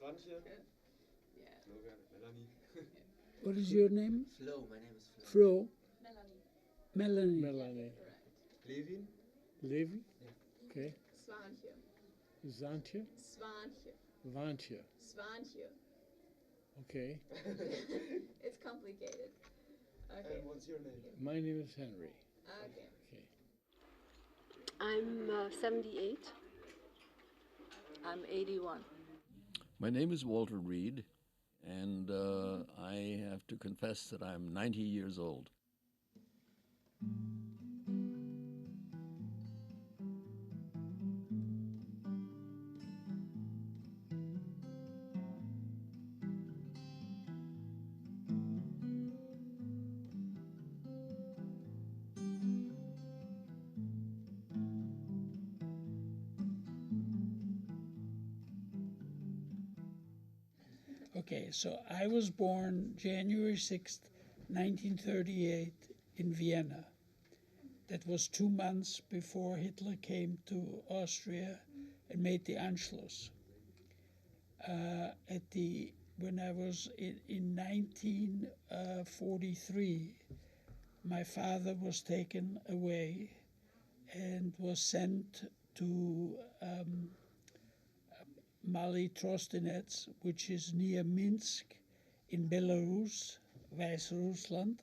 Swantje. Yeah. Logan, Melanie. What is your name? Flo, my name is Flo. Flo. Melanie. Melanie. Melanie. Correct. Levin. Levi? Yeah. Okay. Zwaantje. Zantje? Zwaantje. Vantje. Zwaantje. Okay. It's complicated. Okay. And what's your name? My name is Henry. Okay. Okay. I'm 78. I'm 81. My name is Walter Reed, and I have to confess that I'm 90 years old. Okay, so I was born January 6th, 1938 in Vienna. That was 2 months before Hitler came to Austria and made the Anschluss. When I was in 1943, my father was taken away and was sent to Mali Trostinets, which is near Minsk in Belarus, Weißrussland,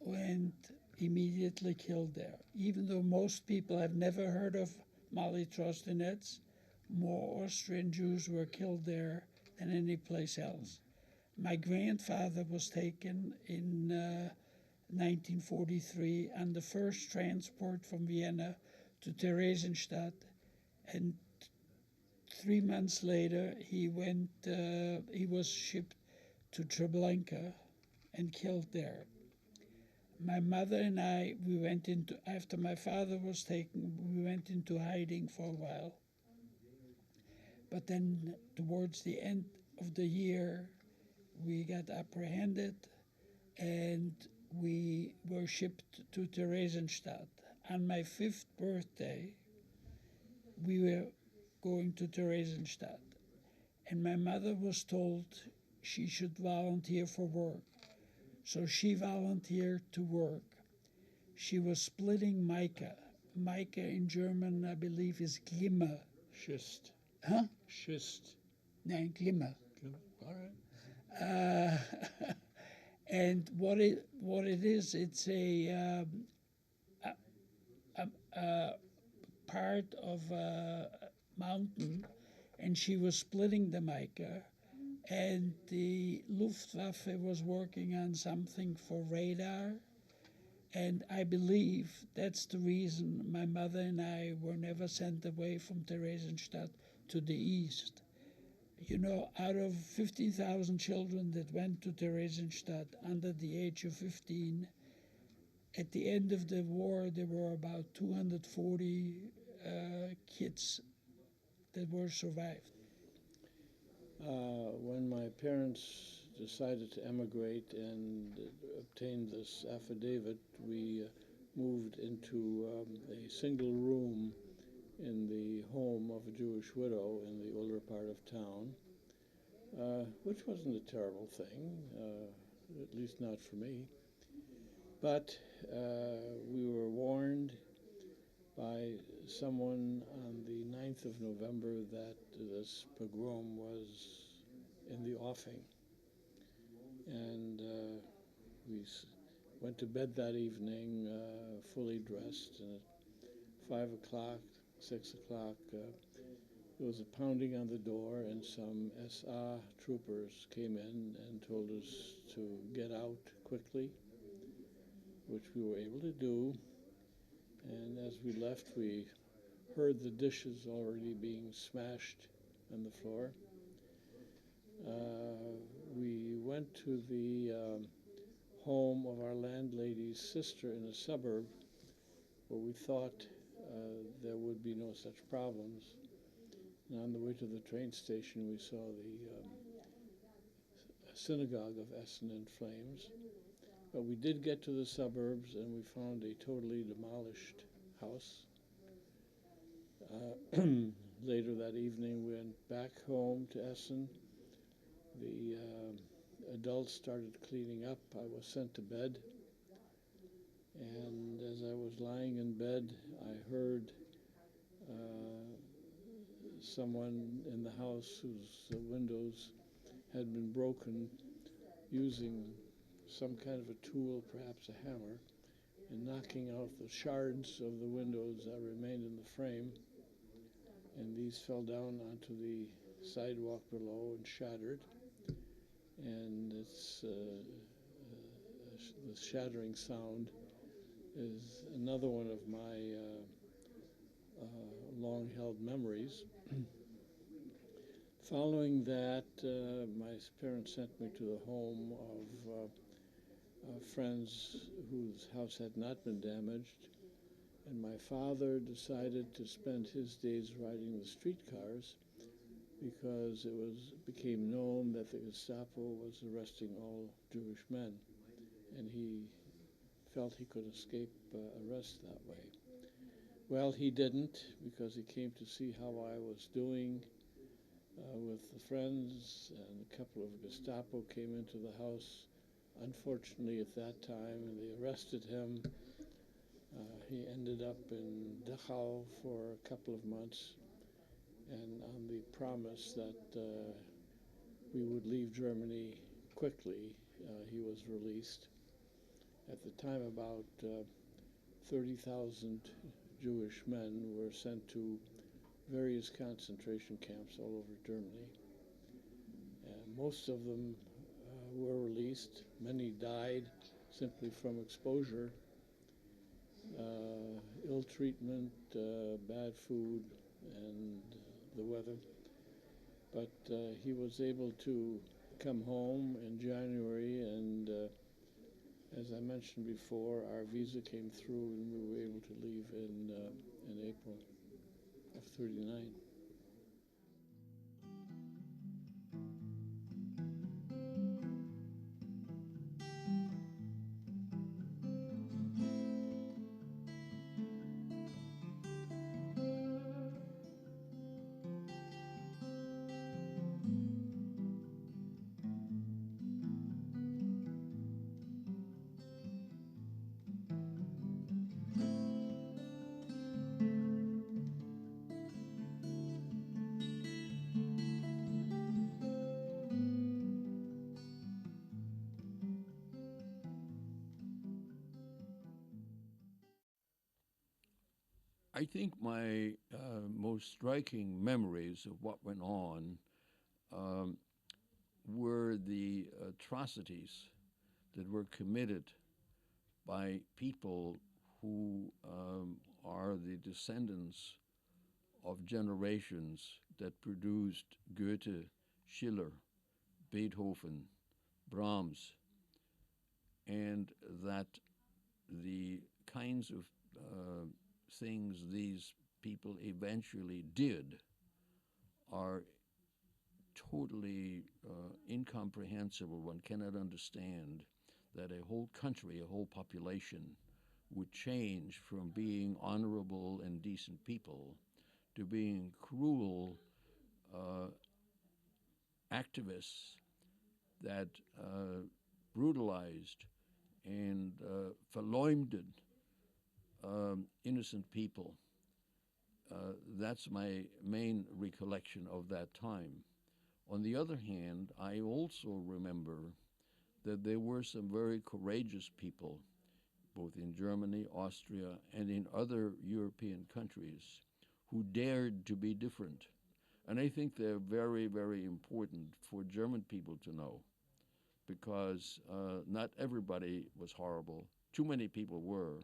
and immediately killed there. Even though most people have never heard of Mali Trostinets, more Austrian Jews were killed there than any place else. My grandfather was taken in 1943 on the first transport from Vienna to Theresienstadt, and 3 months later he was shipped to Treblinka and killed there. My mother and I, after my father was taken, we went into hiding for a while. But then towards the end of the year, we got apprehended and we were shipped to Theresienstadt. On my 5th birthday, we were going to Theresienstadt. And my mother was told she should volunteer for work. So she volunteered to work. She was splitting mica. Mica in German, I believe, is Glimmer. Schist. Huh? Schist. Nein, Glimmer. All right. And what it is, it's a part of a mountain, and she was splitting the mica, and the Luftwaffe was working on something for radar, and I believe that's the reason my mother and I were never sent away from Theresienstadt to the east. You know, out of 50,000 children that went to Theresienstadt under the age of 15, at the end of the war, there were about 240 kids that were survived. When my parents decided to emigrate and obtained this affidavit, we moved into a single room in the home of a Jewish widow in the older part of town, which wasn't a terrible thing, at least not for me. But we were warned by someone on the 9th of November that this pogrom was in the offing. And we went to bed that evening fully dressed, and at 5 o'clock, 6 o'clock, there was a pounding on the door, and some SA troopers came in and told us to get out quickly, which we were able to do. And as we left, we heard the dishes already being smashed on the floor. We went to the home of our landlady's sister in a suburb where we thought there would be no such problems. And on the way to the train station, we saw the synagogue of Essen in flames. But we did get to the suburbs, and we found a totally demolished house. later that evening, we went back home to Essen. The adults started cleaning up. I was sent to bed. And as I was lying in bed, I heard someone in the house whose windows had been broken using some kind of a tool, perhaps a hammer, and knocking out the shards of the windows that remained in the frame. And these fell down onto the sidewalk below and shattered. And the shattering sound is another one of my long-held memories. Following that, my parents sent me to the home of friends whose house had not been damaged, and my father decided to spend his days riding the streetcars because it became known that the Gestapo was arresting all Jewish men, and he felt he could escape arrest that way. Well, he didn't, because he came to see how I was doing with the friends, and a couple of Gestapo came into the house, unfortunately at that time, and they arrested him. He ended up in Dachau for a couple of months, and on the promise that we would leave Germany quickly, he was released. At the time, about 30,000 Jewish men were sent to various concentration camps all over Germany. Most of them were released. Many died simply from exposure, ill treatment, bad food, and the weather. But he was able to come home in January, and as I mentioned before, our visa came through and we were able to leave in April of '39. I think my most striking memories of what went on were the atrocities that were committed by people who are the descendants of generations that produced Goethe, Schiller, Beethoven, Brahms, and that the kinds of things these people eventually did are totally incomprehensible. One cannot understand that a whole country, a whole population would change from being honorable and decent people to being cruel activists that brutalized and verleumded innocent people. That's my main recollection of that time. On the other hand, I also remember that there were some very courageous people, both in Germany, Austria, and in other European countries, who dared to be different. And I think they're very, very important for German people to know, because not everybody was horrible. Too many people were,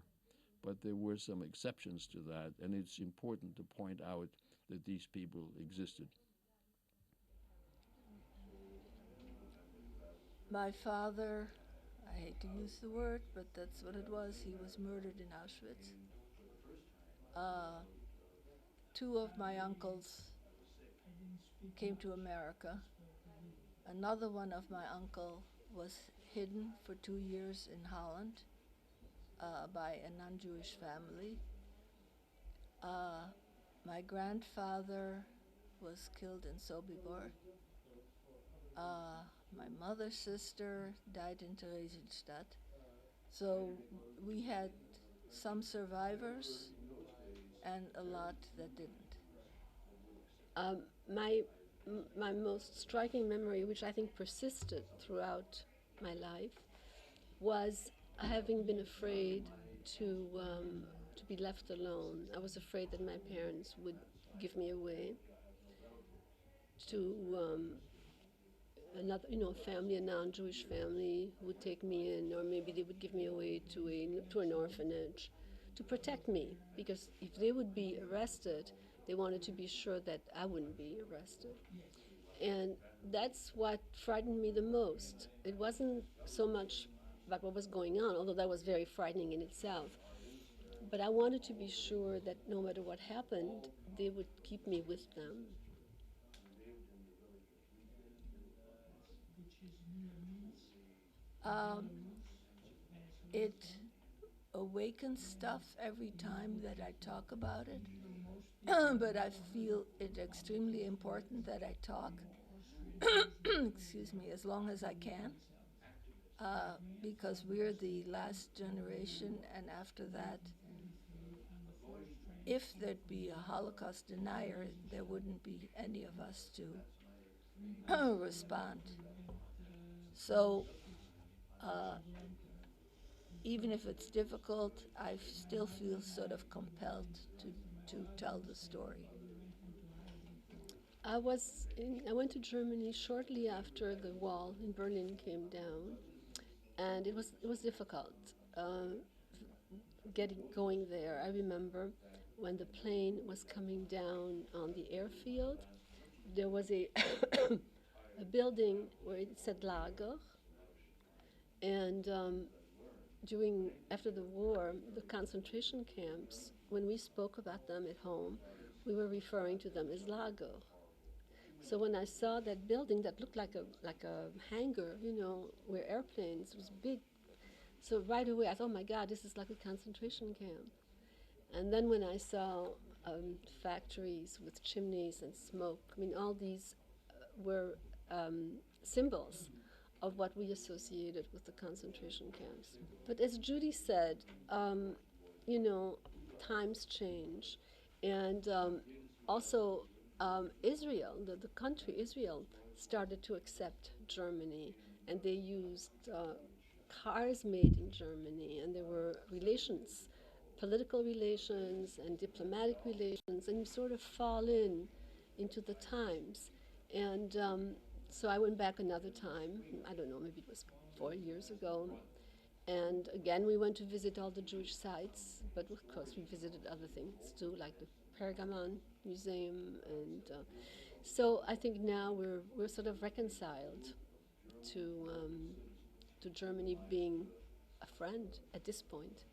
but there were some exceptions to that, and it's important to point out that these people existed. My father, I hate to use the word, but that's what it was. He was murdered in Auschwitz. Two of my uncles came to America. Another one of my uncle was hidden for 2 years in Holland by a non-Jewish family. My My grandfather was killed in Sobibor. My mother's sister died in Theresienstadt. So we had some survivors and a lot that didn't. My most striking memory, which I think persisted throughout my life, was having been afraid to be left alone. I was afraid that my parents would give me away to another, family, a non-Jewish family who would take me in, or maybe they would give me away to an orphanage to protect me, because if they would be arrested, they wanted to be sure that I wouldn't be arrested. And that's what frightened me the most. It wasn't so much about what was going on, although that was very frightening in itself. But I wanted to be sure that no matter what happened, they would keep me with them. It awakens stuff every time that I talk about it, but I feel it extremely important that I talk, excuse me, as long as I can, because we're the last generation, and after that, if there'd be a Holocaust denier, there wouldn't be any of us to respond. So even if it's difficult, I still feel sort of compelled to tell the story. I went to Germany shortly after the wall in Berlin came down, and it was difficult going there. I remember when the plane was coming down on the airfield, there was a a building where it said Lager, and after the war, the concentration camps, when we spoke about them at home, we were referring to them as Lager. So when I saw that building that looked like a hangar, where airplanes, it was big. So right away I thought, oh my God, this is like a concentration camp. And then when I saw factories with chimneys and smoke, all these were symbols of what we associated with the concentration camps. But as Judy said, times change, and also Israel, the country Israel, started to accept Germany, and they used cars made in Germany, and there were relations, political relations and diplomatic relations, and you sort of fall into the times. And so I went back another time, I don't know, maybe it was 4 years ago, and again we went to visit all the Jewish sites, but of course we visited other things too, like the Pergamon Museum, and so I think now we're sort of reconciled to Germany being a friend at this point.